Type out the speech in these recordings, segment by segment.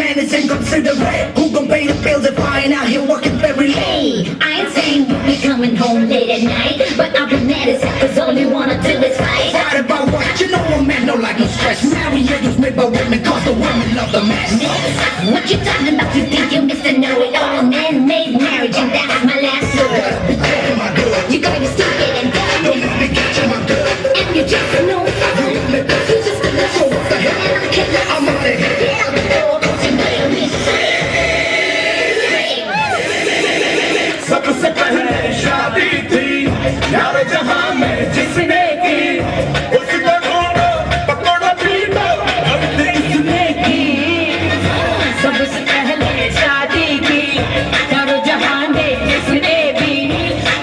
man is inconsiderate. Who gon' pay the bills if I ain't out here working very late? I ain't saying we'll be coming home late at night, but I'll be mad as hell cause all you wanna do is fight. Fight about what? You know a man don't like no stress. Marriage was made by women cause the women love the man. What you talking about? You think you Mr. Know-it-all? Man-made marriage and that's my last word. Be careful, my girl. You're gonna be stupid and dumb. Don't let me get you, my girl. And you just know it. You just gonna So what the hell? and I can't let I'm out of here. get out the door, don't you make me सबसे पहले शादी थी यार जहां में जिसने की उसको ढूंढो पकड़ो पीटो अब किसने की सबसे पहले शादी की चारों जहां में जिसने भी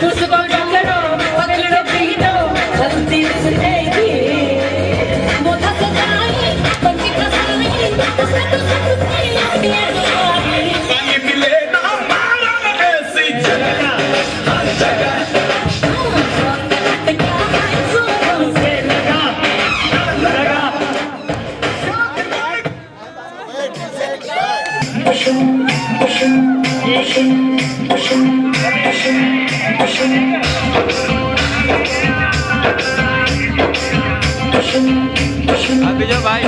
उसको ढूंढो पकड़ो पीटो गलती उसने की वो था सजाई पंछी फसाई उसने तो सब कुछ किया पानी मिले ना मारा ऐसी जगह हर जगह अभी जो भाई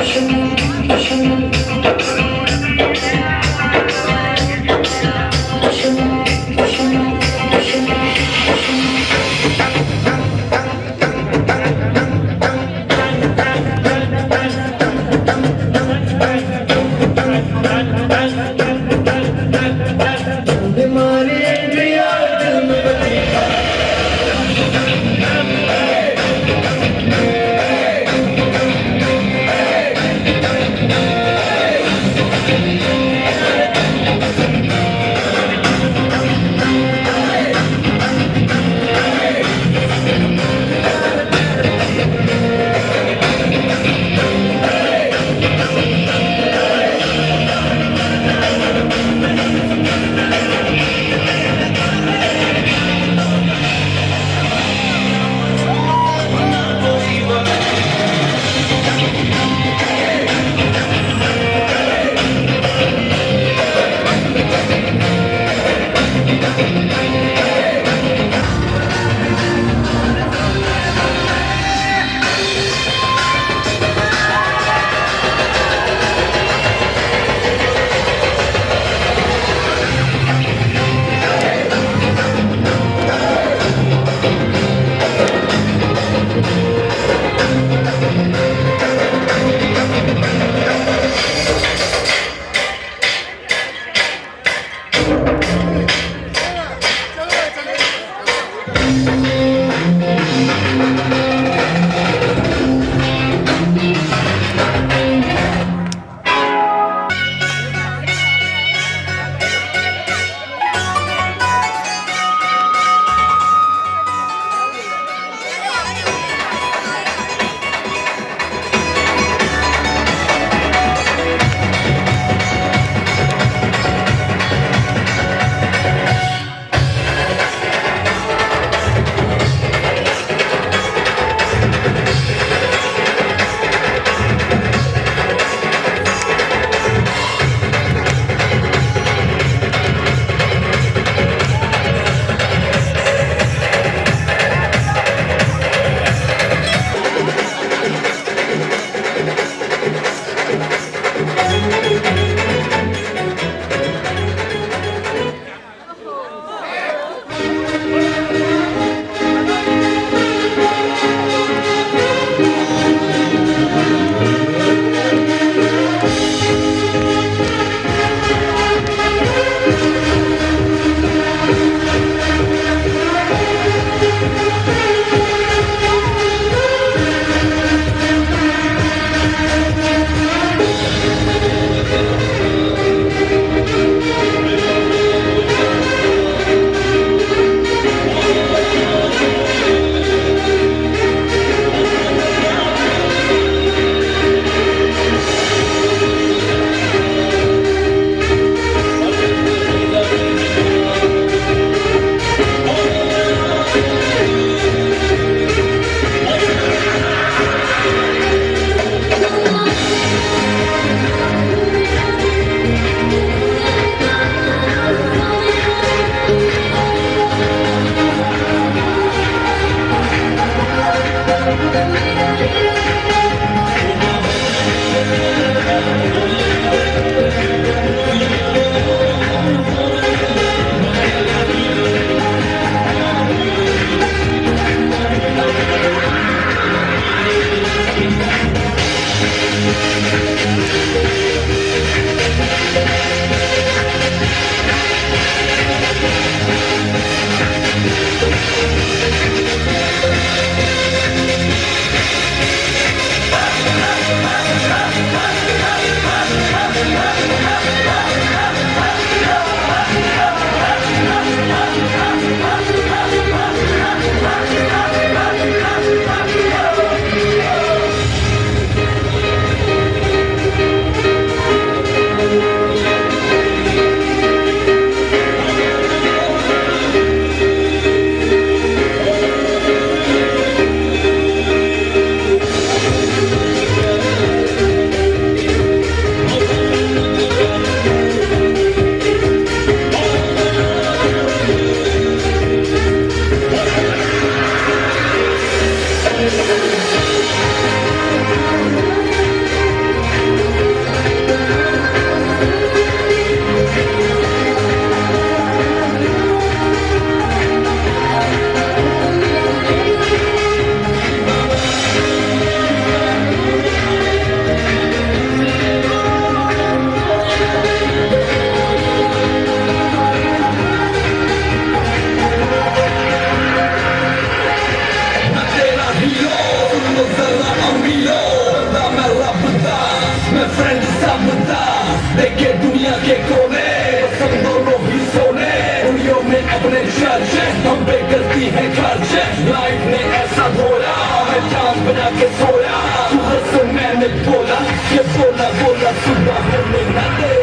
के दुनिया के कोने बस हम दोनों ही सोने उंगलियों में अपने चर्चे हम पे करती है खर्चे लाइफ ने ऐसा धोया मैं जान बना के सोया सुबह से मैंने बोला ये बोला बोला सुबह होने ना दे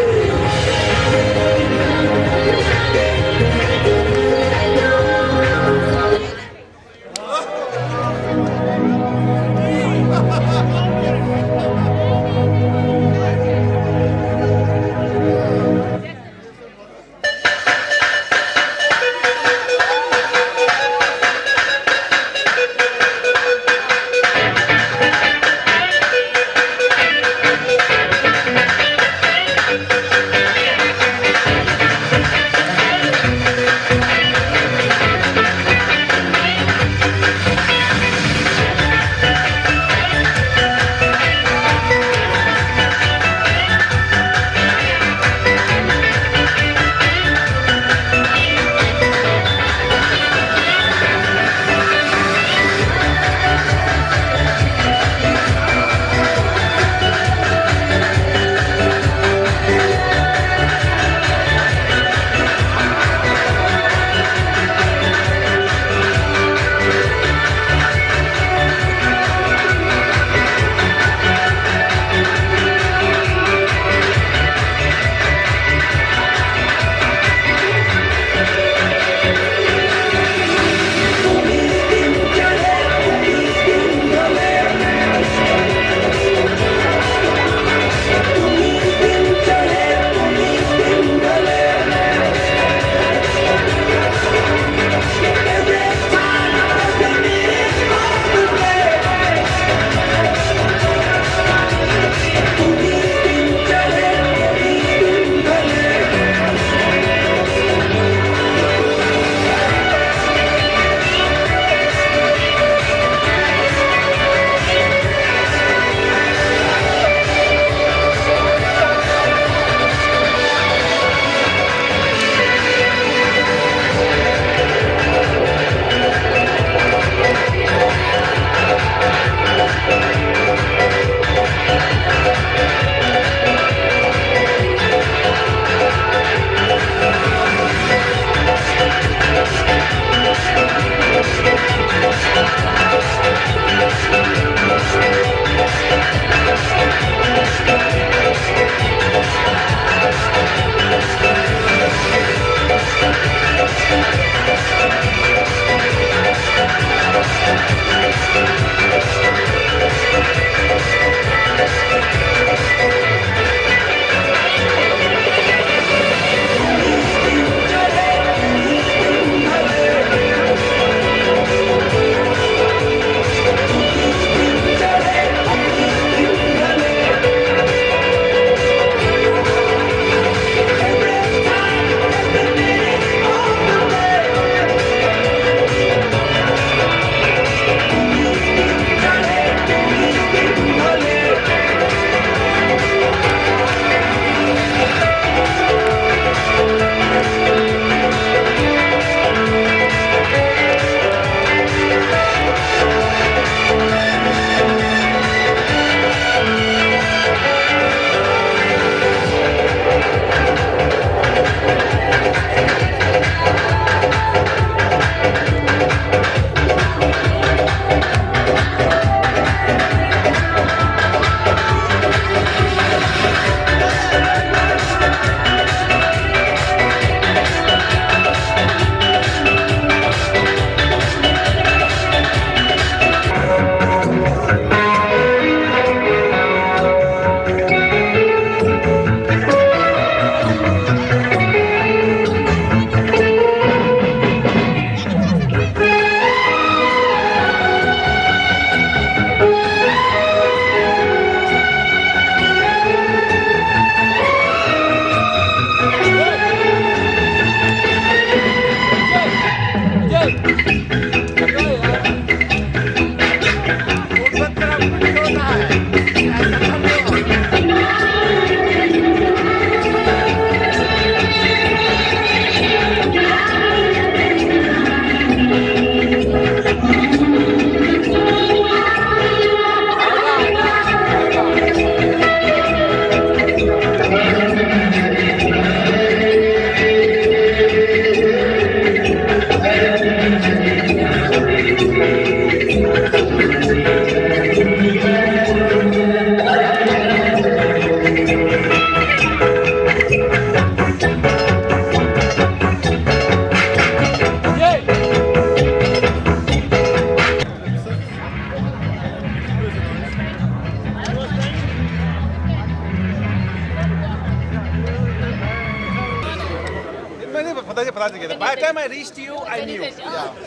पता चल गया था. By the time I reached you, I knew.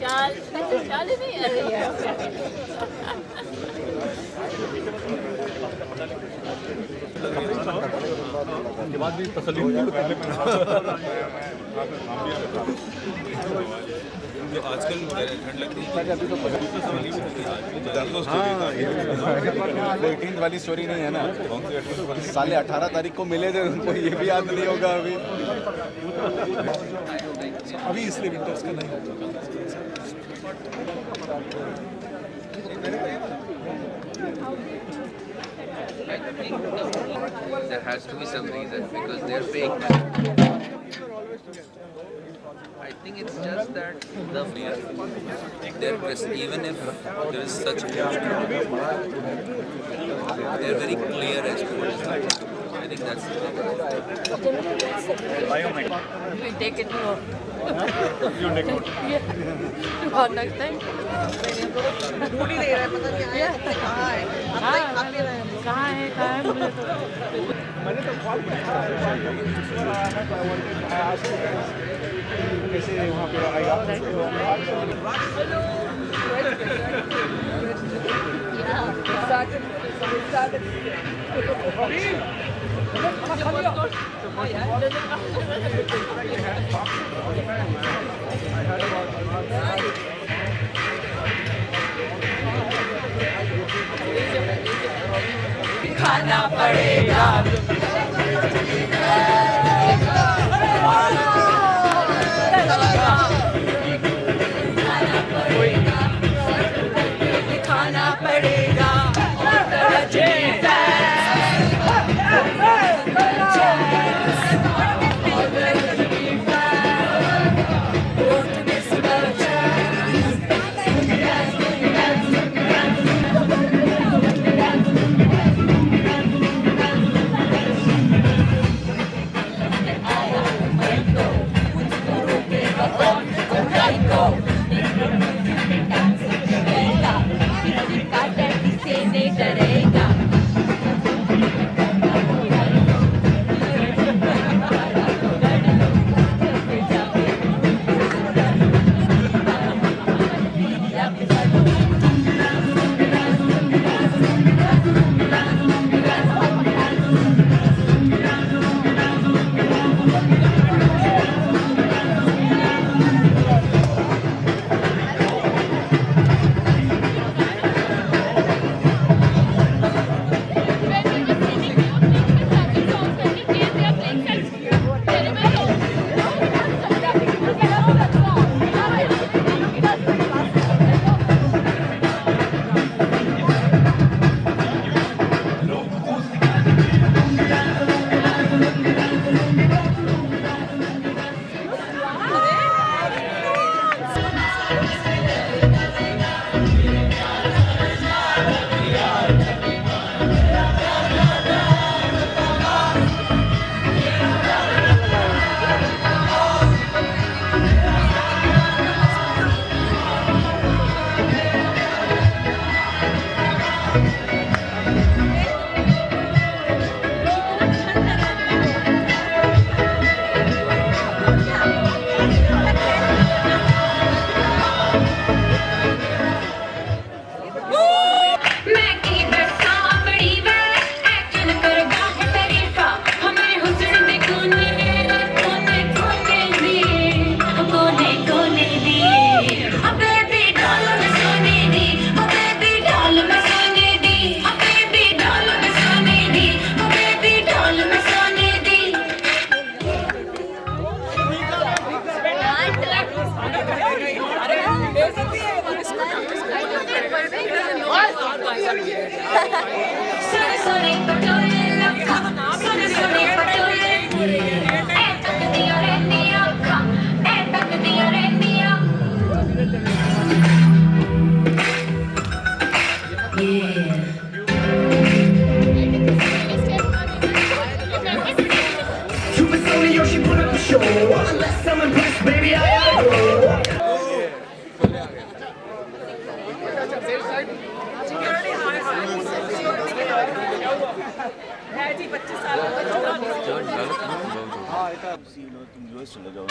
चाल ही नहीं आ रही है. के बाद भी तसल्ली हुई तो पहले मैं जो आजकल ठंड लगती है अभी तो 18th वाली स्टोरी नहीं है ना. साले 18 तारीख को मिले थे उनको, ये भी याद नहीं होगा अभी इसलिए विंटर्स का नहीं होता. There has to be some reason because they're fake. I think it's just that the even if there is such a huge crowd, they're very clear as to what is happening. I think that's the thing. We take it more. You take note. और next time. ढूंढ ही नहीं रहा है, पता नहीं आया कहाँ है. अब तक खा भी रहे हैं. कहाँ है मुझे तो. मैंने तो बहुत कैसे वहाँ पे आएगा. खाना पड़ेगा. खाना पड़ेगा. तुम यूएस चले जाओ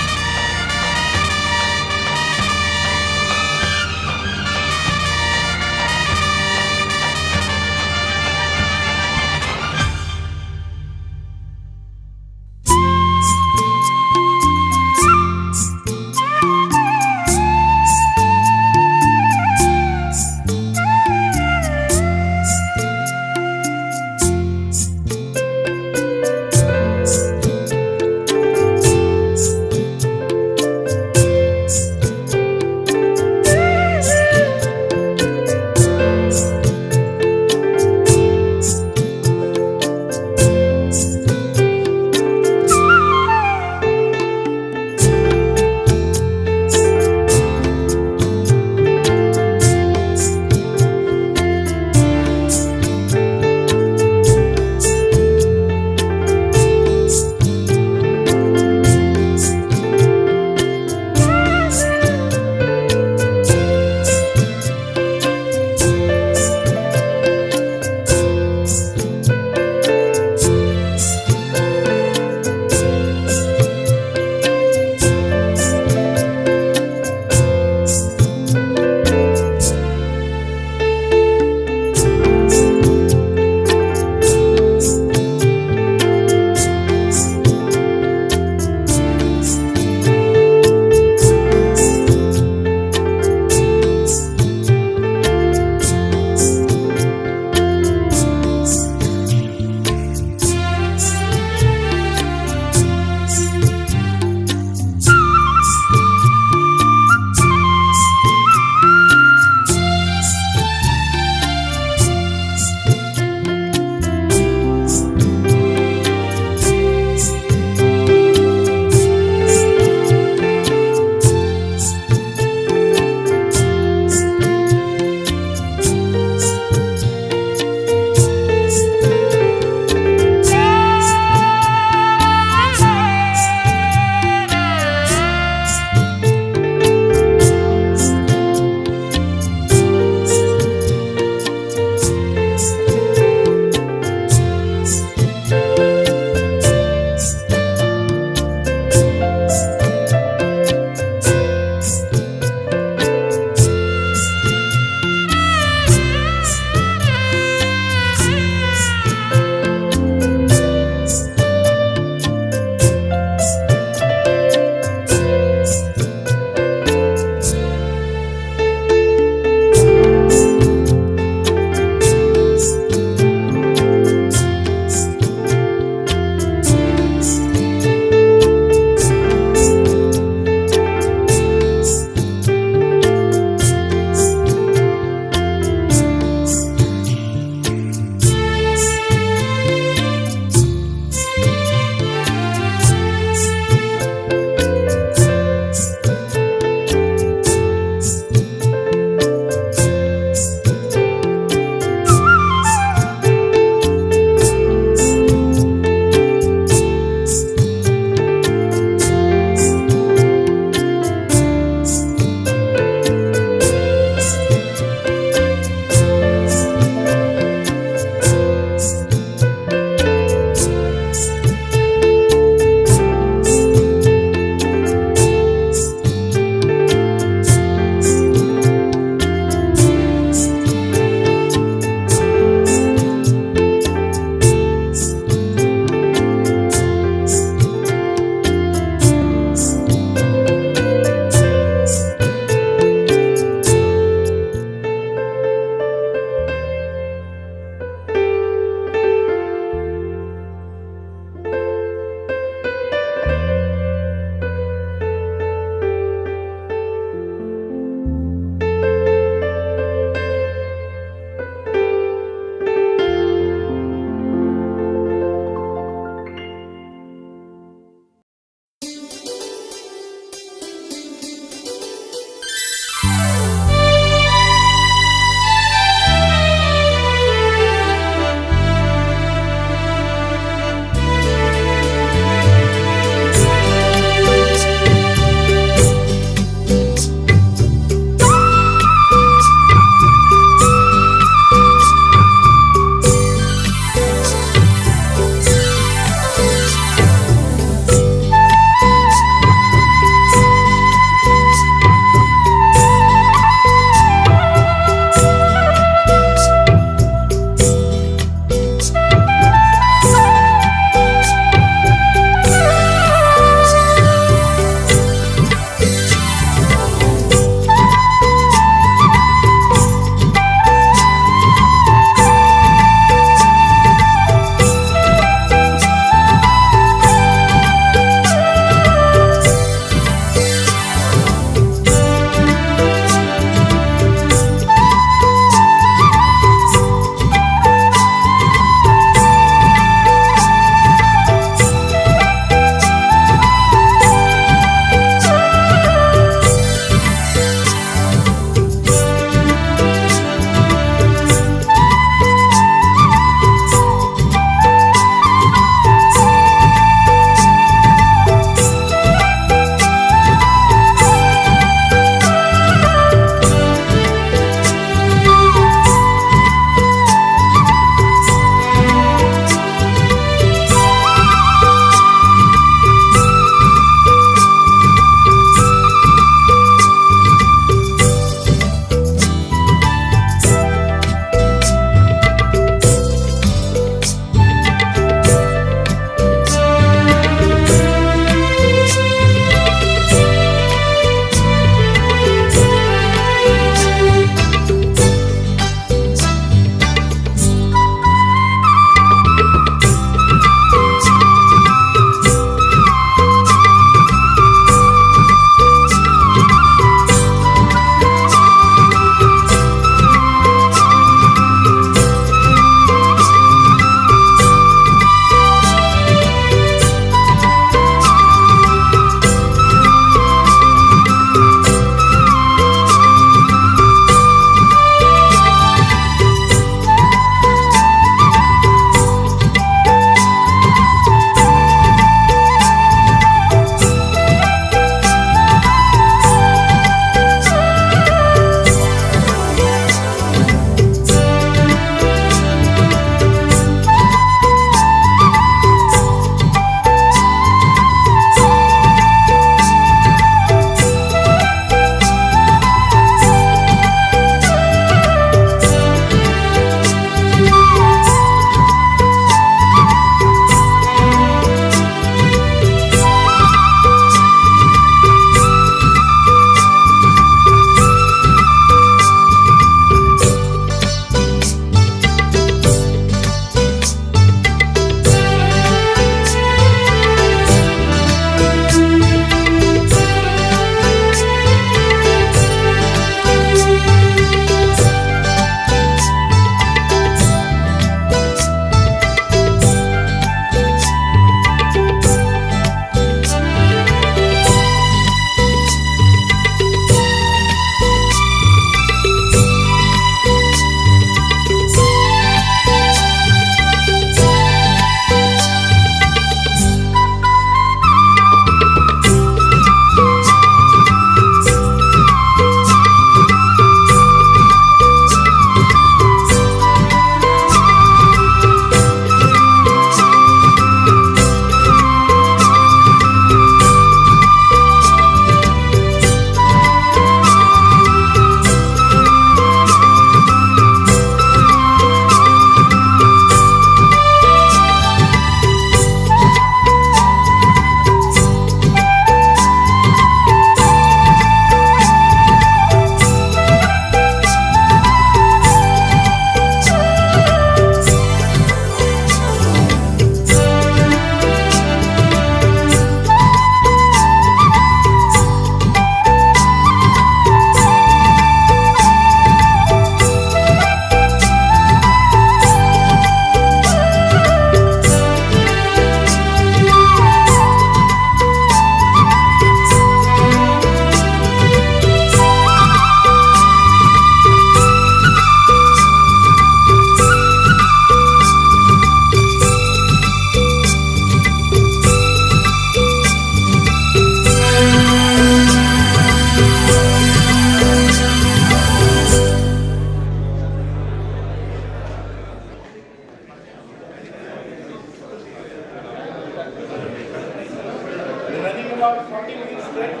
about 40 minutes straight.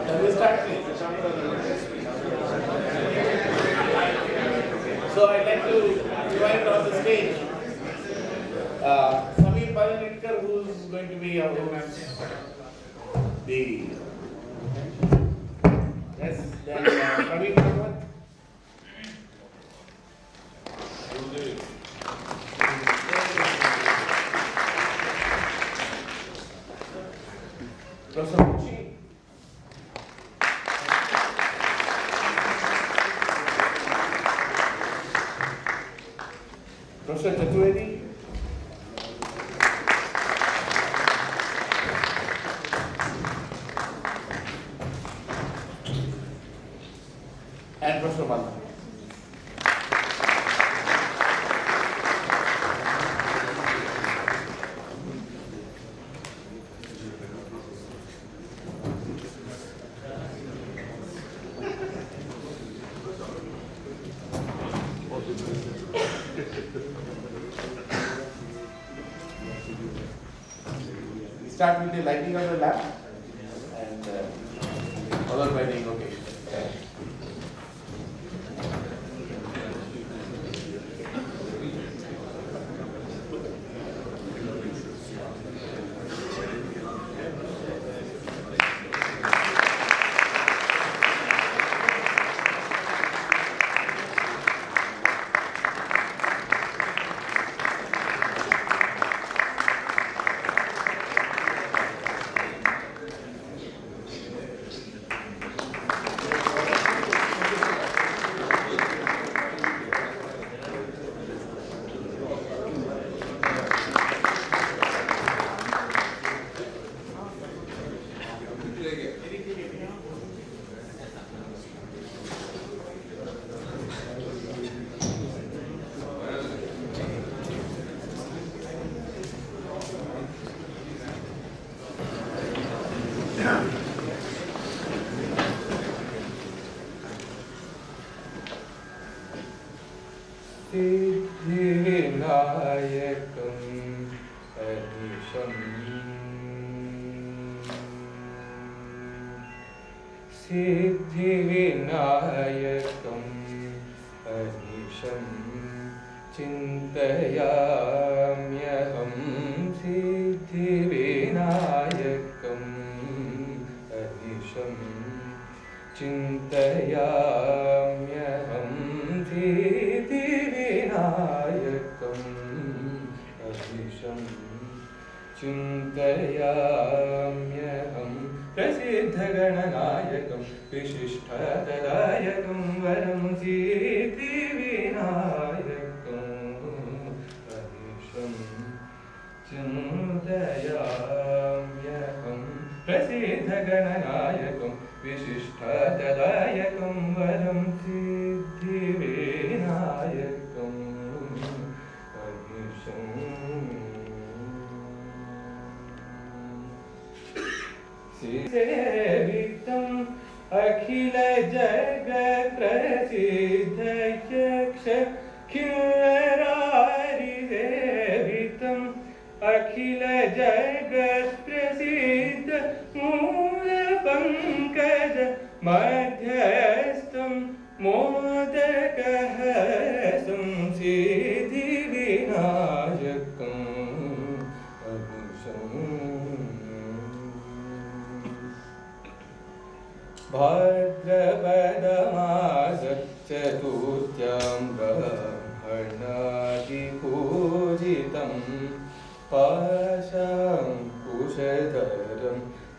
Shall we start, please? So I'd like to invite on the stage Samir Palanitkar, who's going to be our the yes, then Praveen Bhagwat. Professor Muchi. Professor Chaturvedi. And Professor Malna. We start with the lighting of the lamp and followed by the invocation. सिद्धिविनायकं अनिशं चिन्तयाम्यहं सिद्धिविनायकं अनिशं चिन्तयाम्यहं सिद्धिविनायकं अनिशं चिन्तयाम्यहं प्रसिद्धगणनायकं विशिष्टदायकं वरं सिद्धिविनायकं अनिशं चिन्तयाम्यहं प्रसिद्धगणनायकं विशिष्टदायकं वरं सिद्धिविनायकं अनिशं सेवितम् अखिल जगत् प्रसिद्ध यक्ष किंवरारिसेवितम् अखिल जगत् प्रसिद्ध मूल पंकज मध्यस्थं मोदकहस्तं सिद्धिविनायकम् भाद्रपदमास चतुर्थ्यां ब्रह्मणादिपूजितं पाशाङ्कुशधरं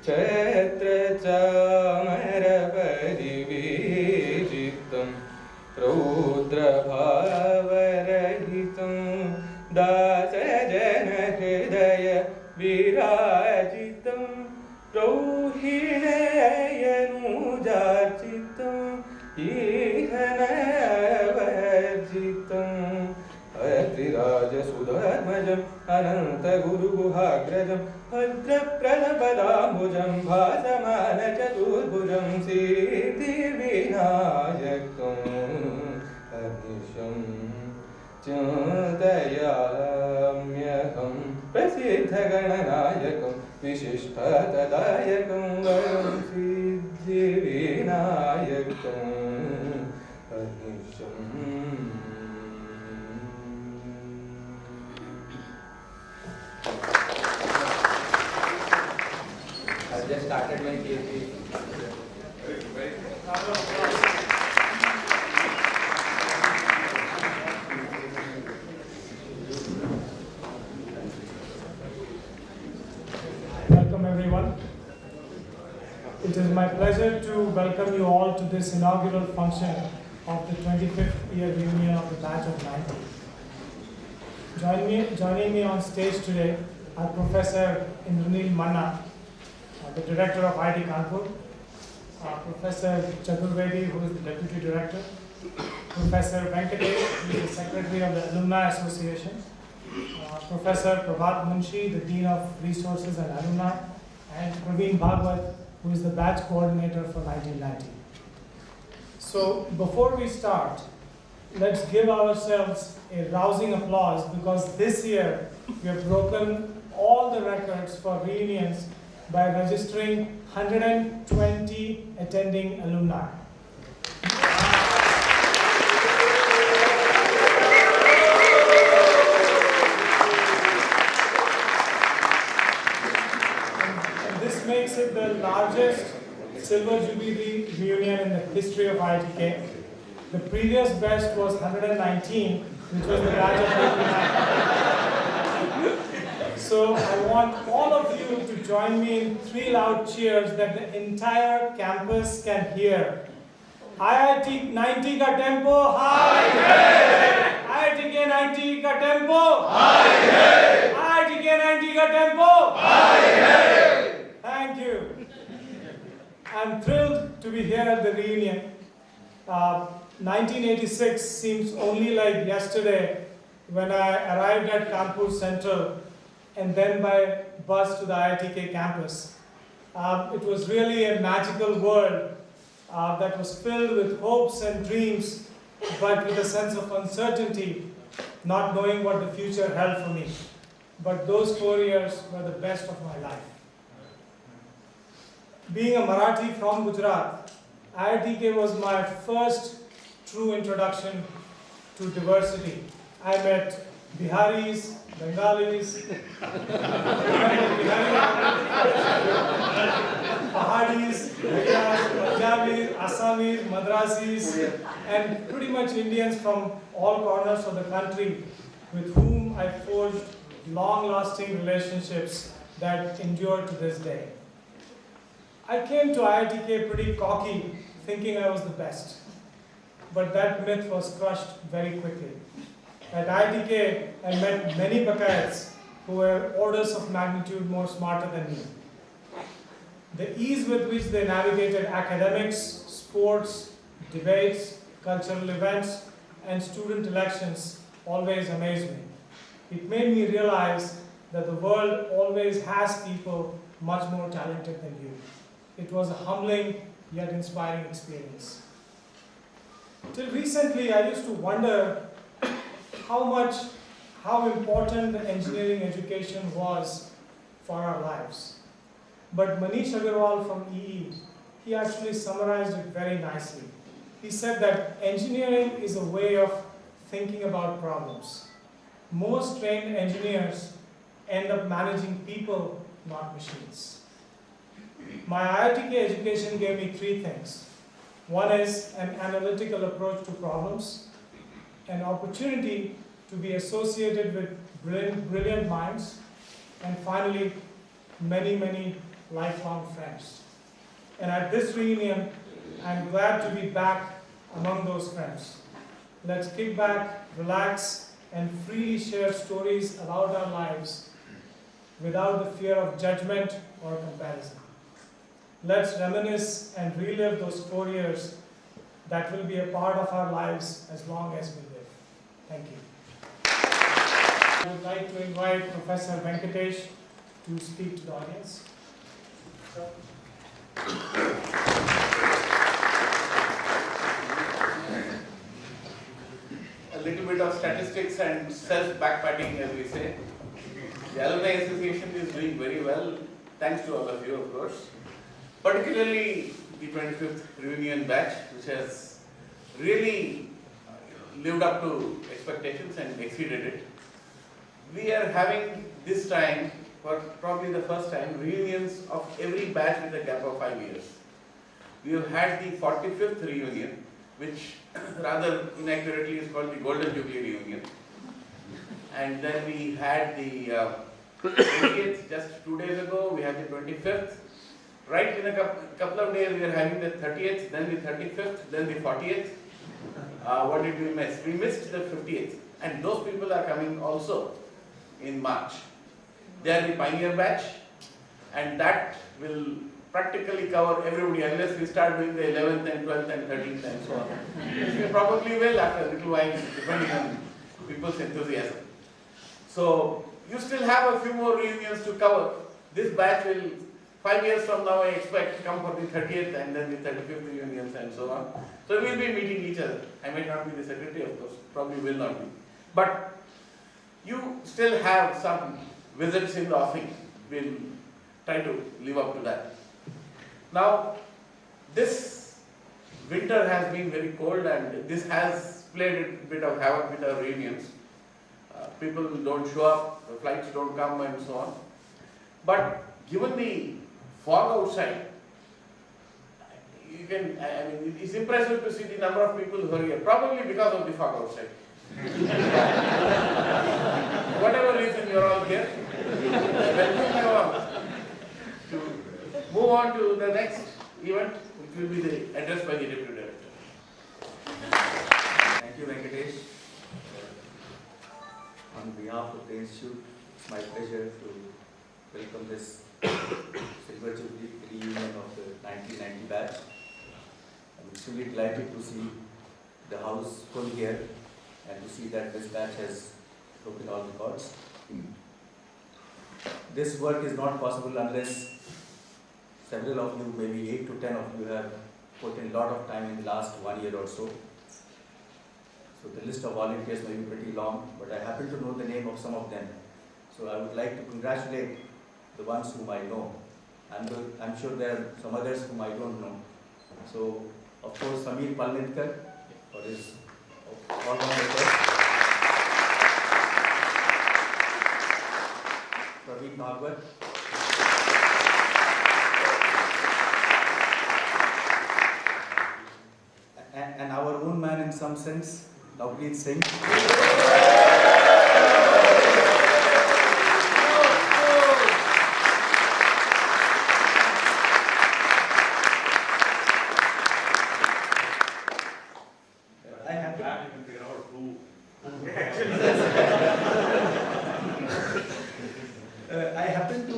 छत्रचामरपरिवेशितं रौद्रभावरहितं दासजनहृदय विराजितं रौहिणयनुजार्चितम् इहनवर्जितम् अत्रिराजसुधर्मजम् अनन्तगुरुगुहाग्रजं भद्रप्रदपदाम्बुजं भासमानचतुर्भुजं सिद्धिविनायकम् अनिशं चिन्तयाम्यहं प्रसिद्ध तीर्थगणनायकं विशिष्टतदायकं वरं सिद्धिविनायकम् I just started my PhD. Welcome everyone. It is my pleasure to welcome you all to this inaugural function of the 25th year reunion of the batch of 90. Joining me on stage today are Professor Indranil Manna, the Director of IIT Kanpur, Professor Chaturvedi, who is the Deputy Director, Professor Venkatesh, who is the Secretary of the Alumni Association, Professor Prabhat Munshi, the Dean of Resources and Alumni, and Praveen Bhagwat, who is the Batch Coordinator for 1990. So before we start, let's give ourselves a rousing applause because this year we have broken all the records for reunions by registering 120 attending alumni. And this makes it the largest Silver Jubilee reunion in the history of IITK. The previous best was 119, which was the batch of 89. So I want all of you to join me in 3 loud cheers that the entire campus can hear. IIT 90 ka tempo, high hai! IITK 90 ka tempo, high hai! IITK 90 ka tempo, high hai! Thank you. I'm thrilled to be here at the reunion. 1986 seems only like yesterday when I arrived at Kanpur Central and then by bus to the IITK campus. It was really a magical world that was filled with hopes and dreams, but with a sense of uncertainty, not knowing what the future held for me. But those 4 years were the best of my life. Being a Marathi from Gujarat, IITK was my first true introduction to diversity. I met Biharis, Bengalis, Pahadis, Punjabis, Assamese, Madrasis, and pretty much Indians from all corners of the country with whom I forged long-lasting relationships that endure to this day. I came to IITK pretty cocky, thinking I was the best. But that myth was crushed very quickly. At IITK, I met many Bakayats who were orders of magnitude more smarter than me. The ease with which they navigated academics, sports, debates, cultural events, and student elections always amazed me. It made me realize that the world always has people much more talented than you. It was a humbling yet inspiring experience. Till recently, I used to wonder how important the engineering education was for our lives. But Manish Agarwal from EE, he actually summarized it very nicely. He said that engineering is a way of thinking about problems. Most trained engineers end up managing people, not machines. My IITK education gave me 3 things. One is an analytical approach to problems, an opportunity to be associated with brilliant minds, and finally, many, many lifelong friends. And at this reunion, I'm glad to be back among those friends. Let's kick back, relax, and freely share stories about our lives without the fear of judgment or comparison. Let's reminisce and relive those 4 years that will be a part of our lives as long as we live. Thank you. I would like to invite Professor Venkatesh to speak to the audience. A little bit of statistics and self-backpatting, as we say. The Alumni Association is doing very well, thanks to all of you, of course. Particularly the 25th reunion batch, which has really lived up to expectations and exceeded it. We are having this time, for probably the first time, reunions of every batch with a gap of 5 years. We have had the 45th reunion, which rather inaccurately is called the Golden Jubilee reunion. And then we had the 20th just 2 days ago, we had the 25th. Right in a couple of days we are having the 30th, then the 35th, then the 40th. What did we miss? We missed the 50th. And those people are coming also in March. They are the pioneer batch, and that will practically cover everybody unless we start doing the 11th and 12th and 13th and so on. We probably will after a little while, depending on people's enthusiasm. So you still have a few more reunions to cover. This batch will, 5 years from now, I expect to come for the 30th and then the 35th reunions and so on. So we will be meeting each other. I might not be the secretary, of course, probably will not be. But you still have some visits in the offing. We'll try to live up to that. Now, this winter has been very cold and this has played a bit of havoc with our reunions. People don't show up, the flights don't come and so on. But given the fog outside, you can, I mean, it's impressive to see the number of people who are here, probably because of the fog outside. Whatever reason you are all here, welcome you all to move on to the next event, which will be the address by the Deputy Director. Thank you, Venkatesh. On behalf of the Institute, it's my pleasure to welcome this Silver Jubilee reunion of the 1990 batch. I'm extremely delighted to see the house full here and to see that this batch has broken all records. This work is not possible unless several of you, maybe 8 to 10 of you, have put in a lot of time in the last 1 year or so. So the list of volunteers may be pretty long, but I happen to know the name of some of them. So I would like to congratulate the ones whom I know. I'm sure there are some others whom I don't know. So, of course, Samir Palnitkar for his all-round effort. Praveen Bhagwat. And our own man in some sense, Navneet Singh. I happen to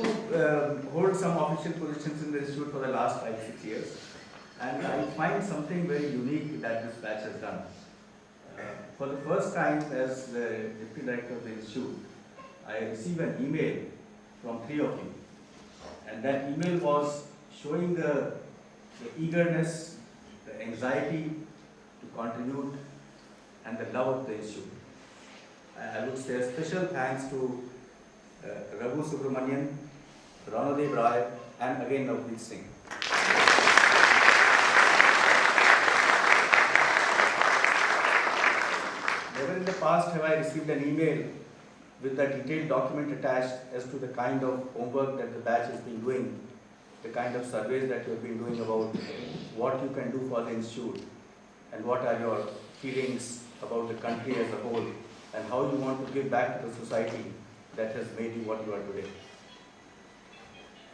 hold some official positions in the institute for the last 5-6 years, and I find something very unique that this batch has done. For the first time as the Deputy Director of the Institute, I received an email from 3 of you. And that email was showing the eagerness, the anxiety to contribute, and the love of the Institute. I would say a special thanks to Raghu Subramanian, Ranadev Rai, and again Navneet Singh. Never in the past have I received an email with a detailed document attached as to the kind of homework that the batch has been doing, the kind of surveys that you have been doing about what you can do for the institute, and what are your feelings about the country as a whole, and how you want to give back to the society that has made you what you are today.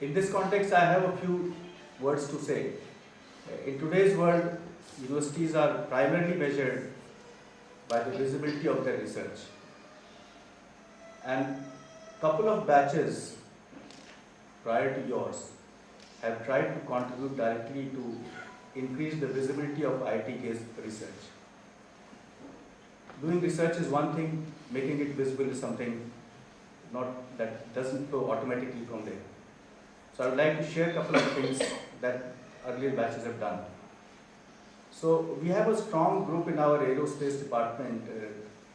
In this context, I have a few words to say. In today's world, universities are primarily measured by the visibility of their research. And a couple of batches prior to yours have tried to contribute directly to increase the visibility of IIT-based research. Doing research is one thing, making it visible is something that doesn't flow automatically from there. So I would like to share a couple of things that earlier batches have done. So we have a strong group in our aerospace department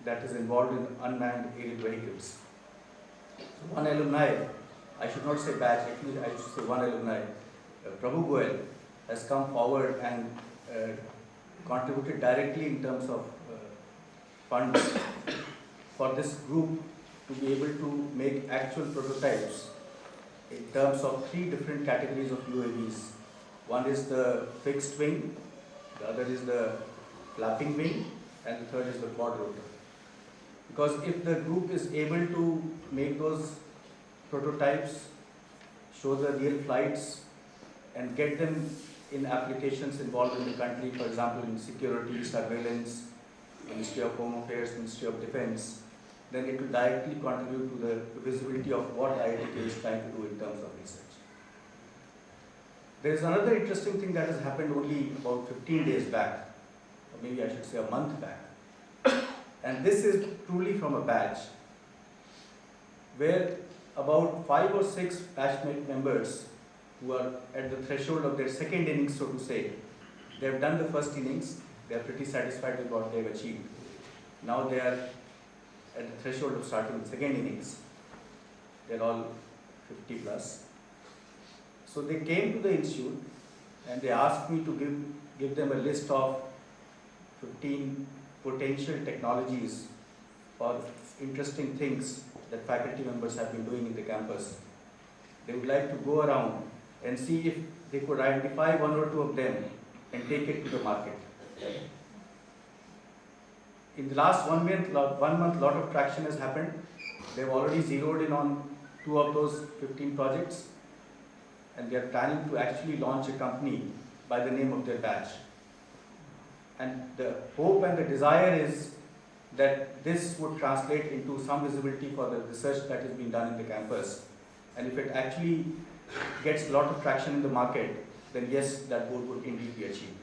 that is involved in unmanned aerial vehicles. So one alumni, I should not say batch, actually I should say one alumni, Prabhu Goel, has come forward and contributed directly in terms of funds for this group to be able to make actual prototypes in terms of 3 different categories of UAVs. One is the fixed wing, the other is the flapping wing, and the third is the quad rotor. Because if the group is able to make those prototypes, show the real flights, and get them in applications involved in the country, for example in security, surveillance, Ministry of Home Affairs, Ministry of Defense, then it will directly contribute to the visibility of what IIT is trying to do in terms of research. There is another interesting thing that has happened only about 15 days back, or maybe I should say a month back. And this is truly from a batch where about 5 or 6 batchmate members who are at the threshold of their second innings, so to say, they have done the first innings, they are pretty satisfied with what they have achieved. Now they are at the threshold of starting the second innings. They are all 50 plus. So they came to the institute and they asked me to give them a list of 15 potential technologies or interesting things that faculty members have been doing in the campus. They would like to go around and see if they could identify 1 or 2 of them and take it to the market. In the last 1 month, a lot of traction has happened. They've already zeroed in on 2 of those 15 projects, and they are planning to actually launch a company by the name of their batch. And the hope and the desire is that this would translate into some visibility for the research that is being done in the campus. And if it actually gets a lot of traction in the market, then yes, that goal would indeed be achieved.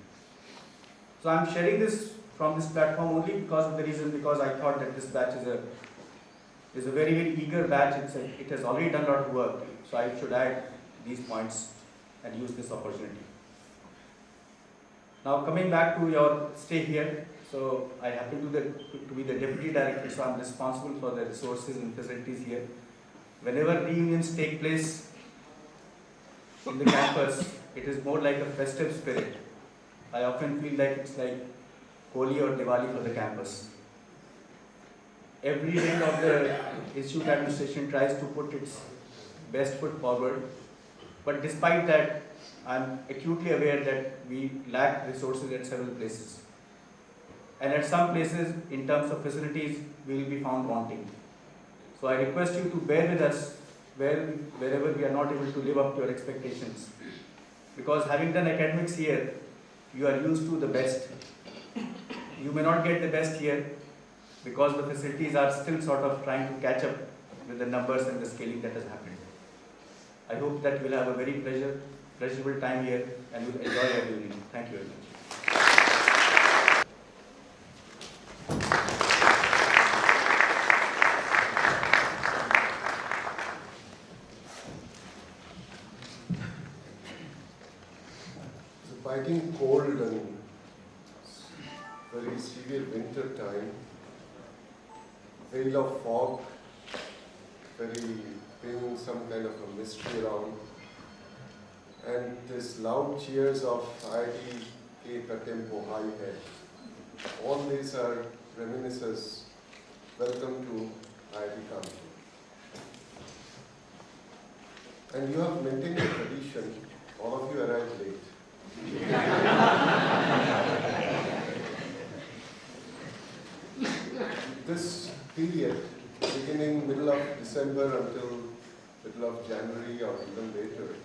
So I'm sharing this from this platform only because of the reason, because I thought that this batch is a very, very eager batch. It has already done a lot of work. So I should add these points and use this opportunity. Now coming back to your stay here, so I happen to be the deputy director, so I'm responsible for the resources and facilities here. Whenever reunions take place in the campus, it is more like a festive spirit. I often feel like it's like Holi or Diwali for the campus. Every wing of the institute administration tries to put its best foot forward, but despite that, I'm acutely aware that we lack resources at several places. And at some places, in terms of facilities, we will be found wanting. So I request you to bear with us wherever we are not able to live up to your expectations. Because having done academics here, you are used to the best. You may not get the best here because the facilities are still sort of trying to catch up with the numbers and the scaling that has happened. I hope that we'll have a very pleasurable time here and we'll enjoy our evening. Thank you very much. Biting cold and very severe winter time, veil of fog, bringing some kind of a mystery around, and this loud cheers of IIT K Tempo high head. All these are reminiscences. Welcome to IIT Kanpur. And you have maintained a tradition. All of you arrived late. This period, beginning middle of December until middle of January or even later,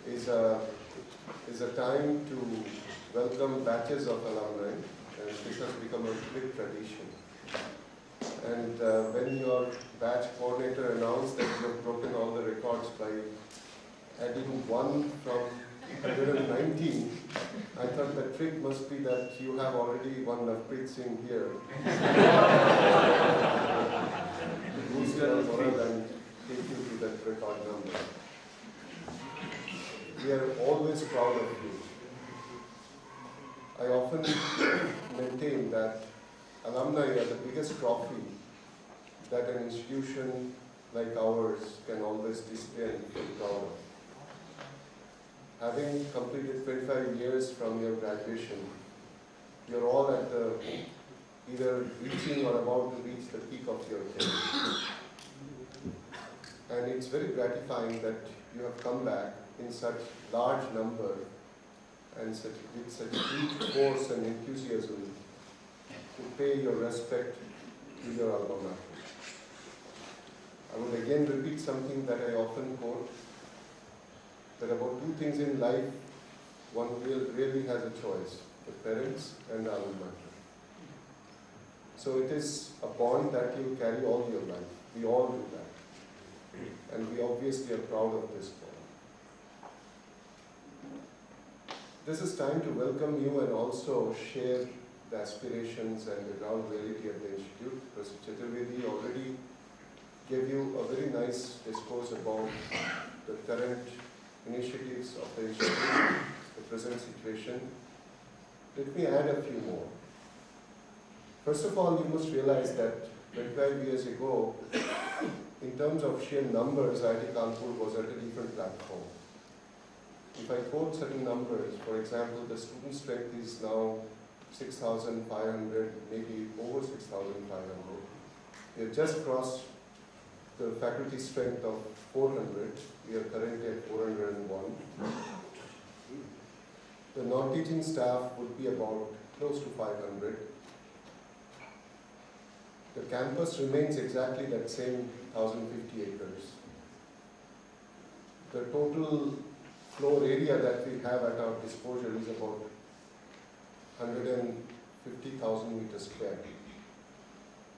is a time to welcome batches of alumni, and this has become a big tradition. And when your batch coordinator announced that you have broken all the records by adding 1 from 119, I thought the trick must be that you have already one Navpreet Singh here. To boost your morale and take you to that record number. We are always proud of you. I often maintain that alumni are the biggest trophy that an institution like ours can always display and feel proud of. Having completed 25 years from your graduation, you're all at the either reaching or about to reach the peak of your career. And it's very gratifying that you have come back in such large number and with such deep force and enthusiasm to pay your respect to your alma mater. I would again repeat something that I often quote, that about two things in life one really has a choice, the parents and the alma mater. So it is a bond that you carry all your life. We all do that. And we obviously are proud of this bond. This is time to welcome you and also share the aspirations and the ground reality of the Institute. Professor Chaturvedi already gave you a very nice discourse about the current initiatives of the Institute, the present situation. Let me add a few more. First of all, you must realize that 25 years ago, in terms of sheer numbers, IIT Kanpur was at a different platform. If I quote certain numbers, for example, the student strength is now 6,500, maybe over 6,500. We have just crossed the faculty strength of 400. We are currently at 401. The non-teaching staff would be about close to 500. The campus remains exactly that same 1,050 acres. The total floor area that we have at our disposal is about 150,000 meters square.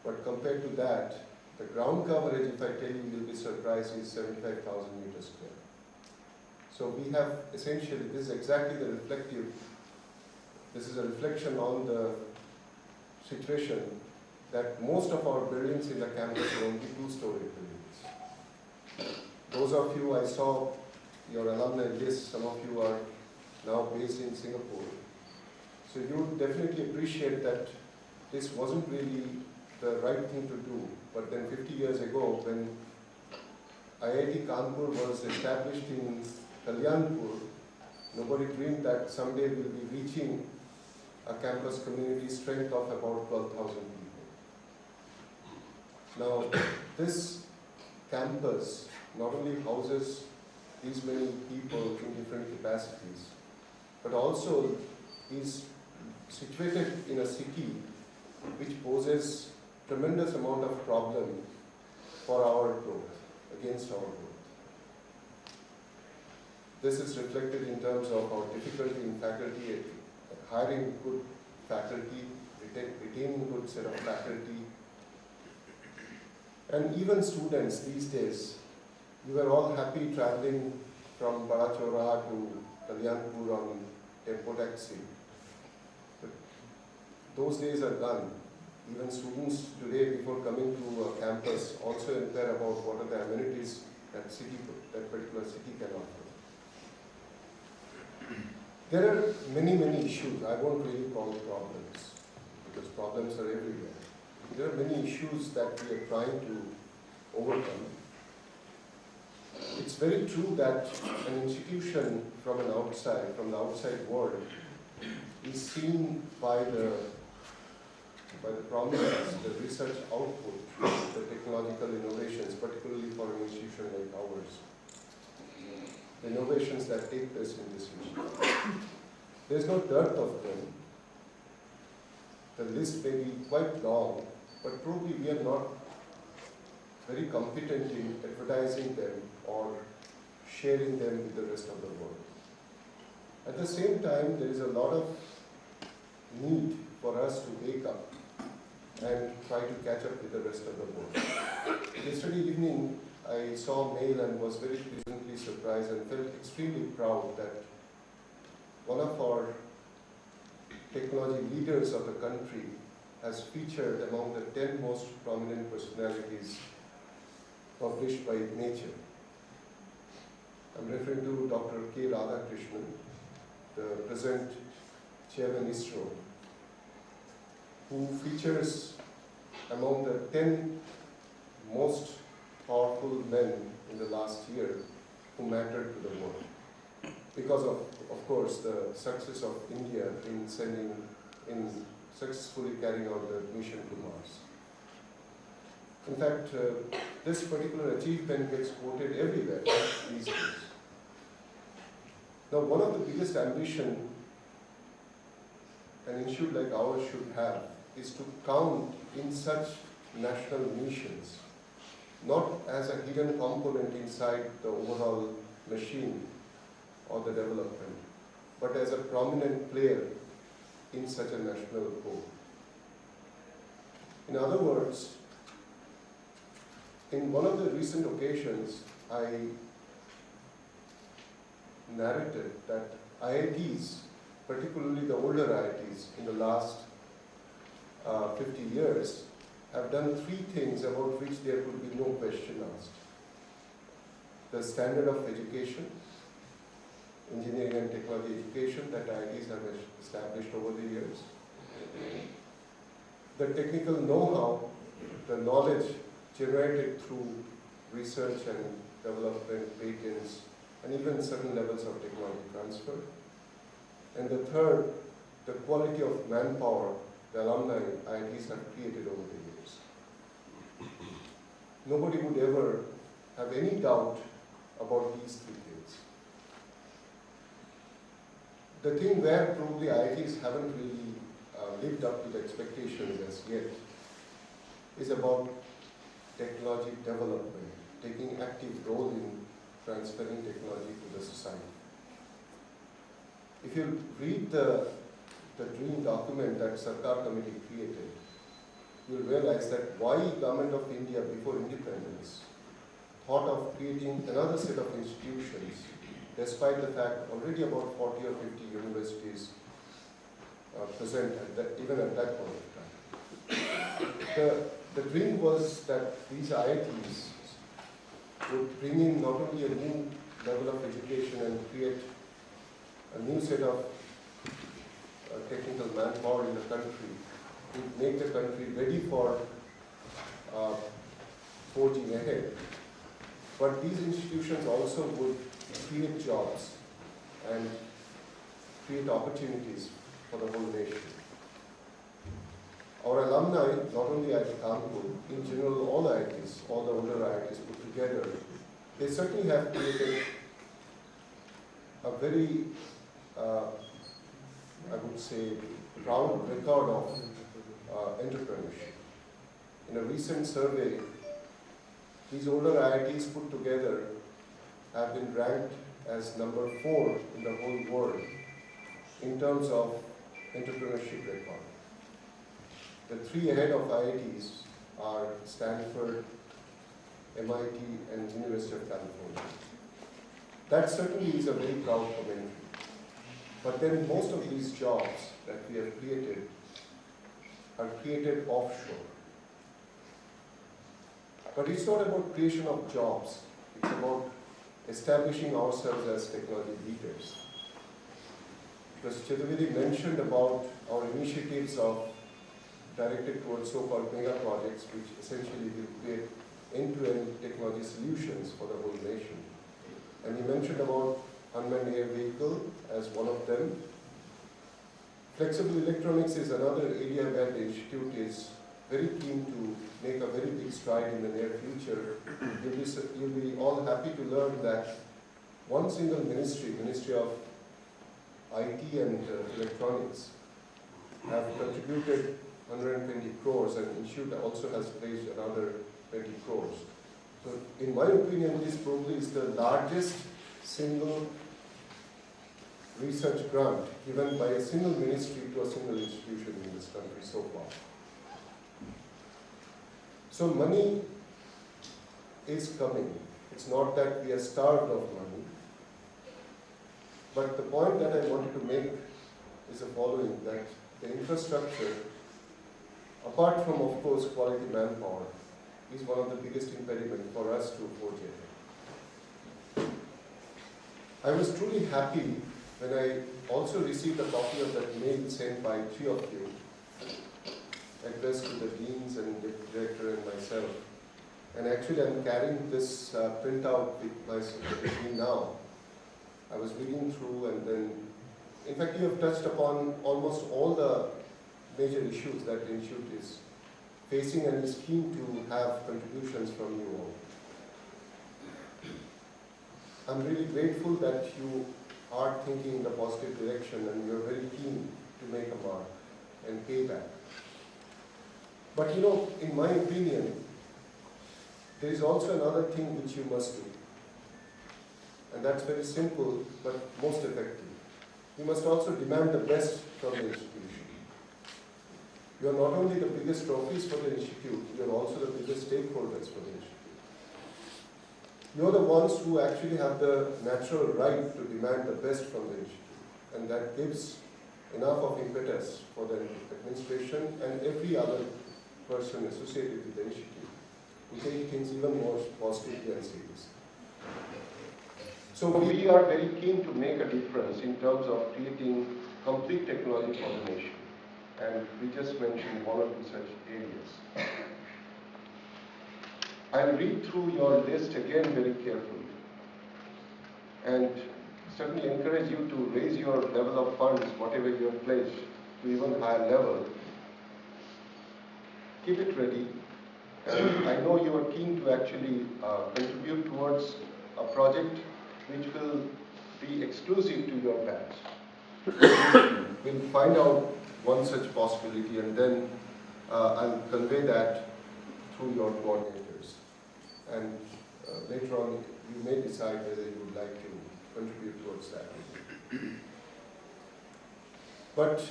But compared to that, the ground coverage, if I tell you, you'll be surprised, is 75,000 meters square. So we have essentially, this is exactly the reflective, this is a reflection on the situation that most of our buildings in the campus are only two-story buildings. Those of you, I saw your alumni list, some of you are now based in Singapore. So you would definitely appreciate that this wasn't really the right thing to do. But then 50 years ago, when IIT Kanpur was established in Kalyanpur, nobody dreamed that someday we'll be reaching a campus community strength of about 12,000 people. Now, this campus not only houses these many people in different capacities, but also is situated in a city which poses tremendous amount of problem for our growth, against our growth. This is reflected in terms of our difficulty in faculty, hiring good faculty, retaining good set of faculty, and even students these days. You were all happy traveling from Barachora to Kalyanpur on tempo taxi. But those days are gone. Even students today, before coming to a campus, also inquire about what are the amenities that particular city can offer. There are many, many issues. I won't really call it problems, because problems are everywhere. There are many issues that we are trying to overcome. It's very true that an institution from the outside world, is seen by the prominence, the research output, the technological innovations, particularly for an institution like ours. The innovations that take place in this institution. There's no dearth of them. The list may be quite long, but probably we are not very competent in advertising them or sharing them with the rest of the world. At the same time, there is a lot of need for us to wake up and try to catch up with the rest of the world. Yesterday evening, I saw a mail and was very pleasantly surprised and felt extremely proud that one of our technology leaders of the country has featured among the 10 most prominent personalities published by Nature. I'm referring to Dr. K. Radhakrishnan, the present chairman ISRO, who features among the 10 most powerful men in the last year who mattered to the world. Because of course, the success of India in successfully carrying out the mission to Mars. In fact, this particular achievement gets quoted everywhere these days. Now, one of the biggest ambition an institute like ours should have is to count in such national missions, not as a hidden component inside the overall machine or the development, but as a prominent player in such a national goal. In other words, in one of the recent occasions, I narrated that IITs, particularly the older IITs in the last 50 years, have done three things about which there could be no question asked. The standard of education, engineering and technology education that IITs have established over the years, the technical know-how, the knowledge generated through research and development, patents, and even certain levels of technology transfer. And the third, the quality of manpower the alumni IITs have created over the years. Nobody would ever have any doubt about these three things. The thing where probably IITs haven't really lived up to the expectations as yet is about technology development, taking active role in transferring technology to the society. If you read the dream document that Sarkar Committee created, you'll realize that why Government of India before independence thought of creating another set of institutions, despite the fact already about 40 or 50 universities present even at that point of time. The dream was that these IITs would bring in not only a new level of education and create a new set of technical manpower in the country, would make the country ready for forging ahead. But these institutions also would create jobs and create opportunities for the whole nation. Our alumni, not only at Kanpur, in general all IITs, all the older IITs put together, they certainly have created a very, I would say, proud record of entrepreneurship. In a recent survey, these older IITs put together have been ranked as number 4 in the whole world in terms of entrepreneurship record. The 3 ahead of IITs are Stanford, MIT, and University of California. That certainly is a very proud commentary. But then most of these jobs that we have created are created offshore. But it's not about creation of jobs, it's about establishing ourselves as technology leaders. Because Jubilee mentioned about our initiatives directed towards so-called mega projects, which essentially will create end-to-end technology solutions for the whole nation. And he mentioned about unmanned air vehicle as one of them. Flexible electronics is another area where the institute is very keen to make a very big stride in the near future. You'll be all happy to learn that one single ministry, Ministry of IT and Electronics, have contributed 120 crores, and the institute also has raised another 20 crores. So in my opinion, this probably is the largest single research grant given by a single ministry to a single institution in this country so far. So money is coming. It's not that we are starved of money. But the point that I wanted to make is the following, that the infrastructure, apart from, of course, quality manpower, is one of the biggest impediments for us to forge ahead. I was truly happy when I also received a copy of that mail sent by 3 of you, addressed to the deans and the director and myself, And actually I'm carrying this printout with me now. I was reading through, and then, in fact, you have touched upon almost all the major issues that the Institute is facing and is keen to have contributions from you all. I'm really grateful that you are thinking in the positive direction and you're very keen to make a mark and pay back. But you know, in my opinion, there is also another thing which you must do. And that's very simple but most effective. You must also demand the best from the institution. You are not only the biggest trophies for the institute, you are also the biggest stakeholders for the institute. You are the ones who actually have the natural right to demand the best from the institute. And that gives enough of impetus for the administration and every other person associated with the institute to take things even more positively and seriously. So we are very keen to make a difference in terms of creating complete technology for the nation. And we just mentioned one or two such areas. I'll read through your list again very carefully and certainly encourage you to raise your level of funds, whatever you have pledged, to even higher level. Keep it ready. And I know you are keen to actually contribute towards a project which will be exclusive to your batch. We'll find out one such possibility, and then I'll convey that through your coordinators. And later on, you may decide whether you would like to contribute towards that. But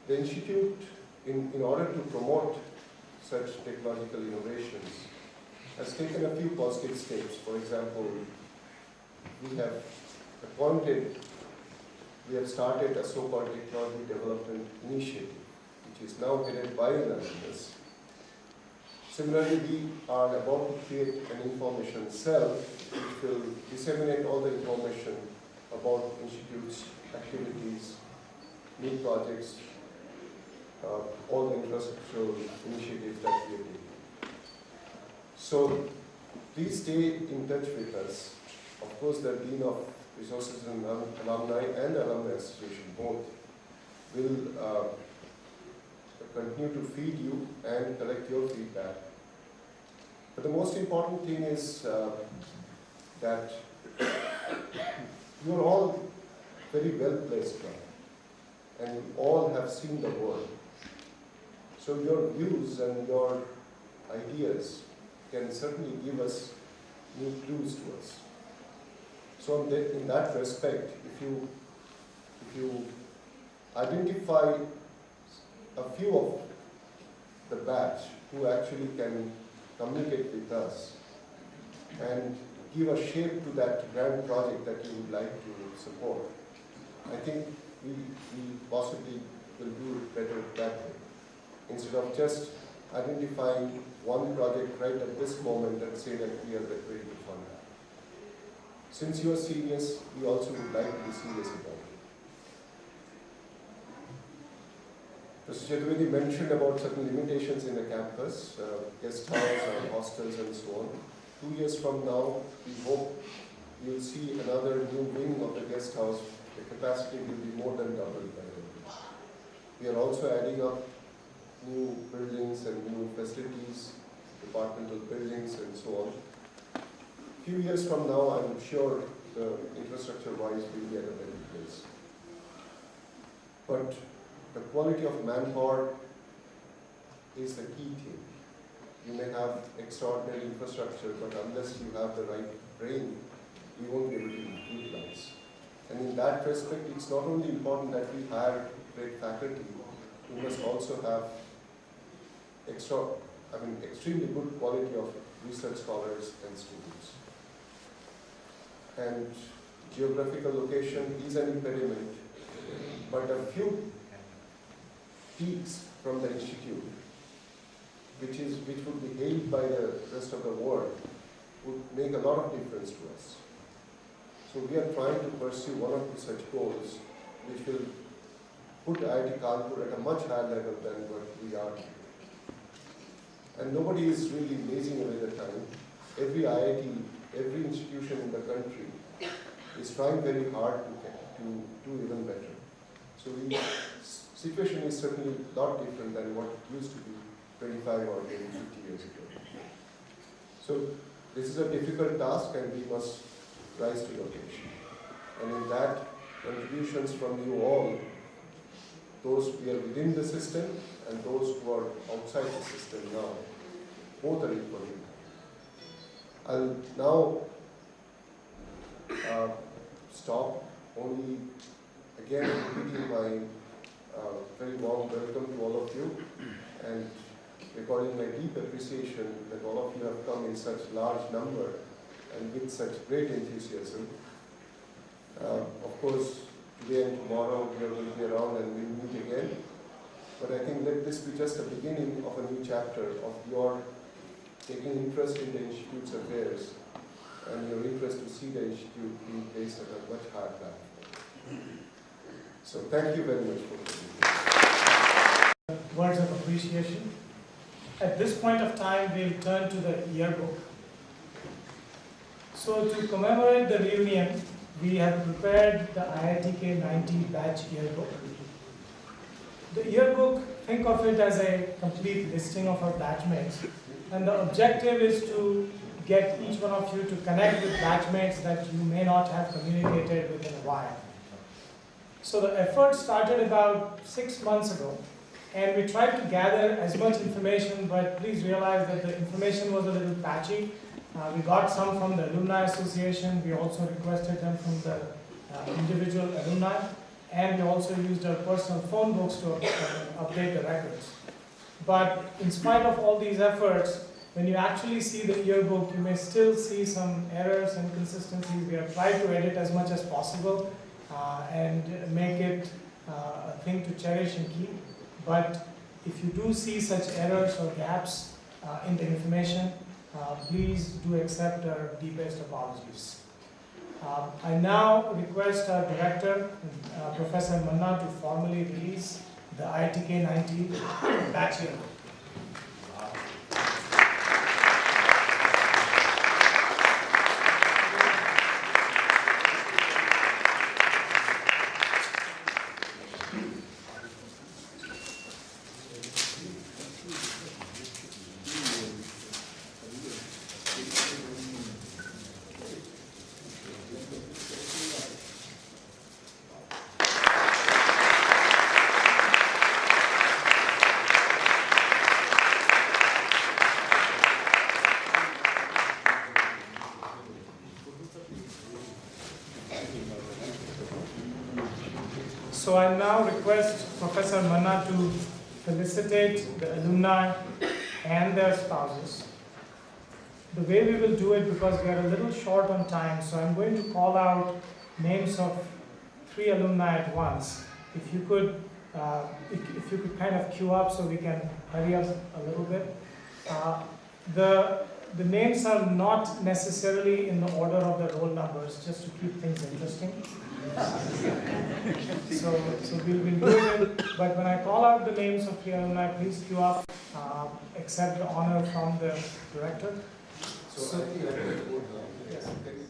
the Institute, in order to promote such technological innovations, has taken a few positive steps. For example, we have started a so-called technology development initiative, which is now headed by an alumnus. Similarly, we are about to create an information cell which will disseminate all the information about Institute's activities, new projects, all the infrastructural initiatives that we are taking. So please stay in touch with us. Of course, the Dean of Resources and Alumni and Alumni Association both will continue to feed you and collect your feedback. But the most important thing is that you are all very well placed now, and you all have seen the world. So your views and your ideas can certainly give us new clues to us. So in that respect, if you identify a few of the batch who actually can communicate with us and give a shape to that grand project that you would like to support, I think we possibly will do it better that way, instead of just identifying one project right at this moment and say that we are ready to fund that. Since you are serious, we also would like to be serious about it. Mr. Jubilee mentioned about certain limitations in the campus, guest house or hostels and so on. 2 years from now, we hope you'll see another new wing of the guest house. The capacity will be more than doubled by then. We are also adding up new buildings and new facilities, departmental buildings and so on. A few years from now, I'm sure the infrastructure-wise will be at a better place. But the quality of manpower is the key thing. You may have extraordinary infrastructure, but unless you have the right brain, you won't be able to utilize. And in that respect, it's not only important that we hire great faculty, we must also have extremely good quality of research scholars and students. And geographical location is an impediment, but a few peaks from the institute, which would be hailed by the rest of the world, would make a lot of difference to us. So we are trying to pursue one or two such goals, which will put IIT Kanpur at a much higher level than what we are. And nobody is really lazing away the time. every IIT, every institution in the country is trying very hard to do even better. So the situation is certainly a lot different than what it used to be 25 or maybe 50 years ago. So this is a difficult task and we must rise to the occasion. And in that, contributions from you all, those who are within the system and those who are outside the system now, both are equally. I'll now stop, only again repeating my very warm welcome to all of you and recording my deep appreciation that all of you have come in such large number and with such great enthusiasm. Of course, today and tomorrow we will be around and we'll meet again. But I think let this be just a beginning of a new chapter of your taking interest in the Institute's affairs and your interest to see the Institute being placed at a much higher platform. So thank you very much for coming. Words of appreciation. At this point of time, we'll turn to the yearbook. So to commemorate the reunion, we have prepared the IIT 90 batch yearbook. The yearbook, think of it as a complete listing of our batchmates. And the objective is to get each one of you to connect with batchmates that you may not have communicated with in a while. So the effort started about 6 months ago. And we tried to gather as much information, but please realize that the information was a little patchy. We got some from the Alumni Association. We also requested them from the individual alumni. And we also used our personal phone books to update the records. But in spite of all these efforts, when you actually see the yearbook, you may still see some errors and inconsistencies. We have tried to edit as much as possible and make it a thing to cherish and keep. But if you do see such errors or gaps in the information, please do accept our deepest apologies. I now request our director, Professor Manna, to formally release the IIT 90 batch yearbook. So I now request Professor Manna to felicitate the alumni and their spouses. The way we will do it, because we are a little short on time, so I'm going to call out names of 3 alumni at once. If you could kind of queue up so we can hurry up a little bit. The names are not necessarily in the order of the roll numbers, just to keep things interesting. So we'll be doing it, but when I call out the names of 3 alumni, please queue up, accept the honor from the director. So I think I can go now. Yes.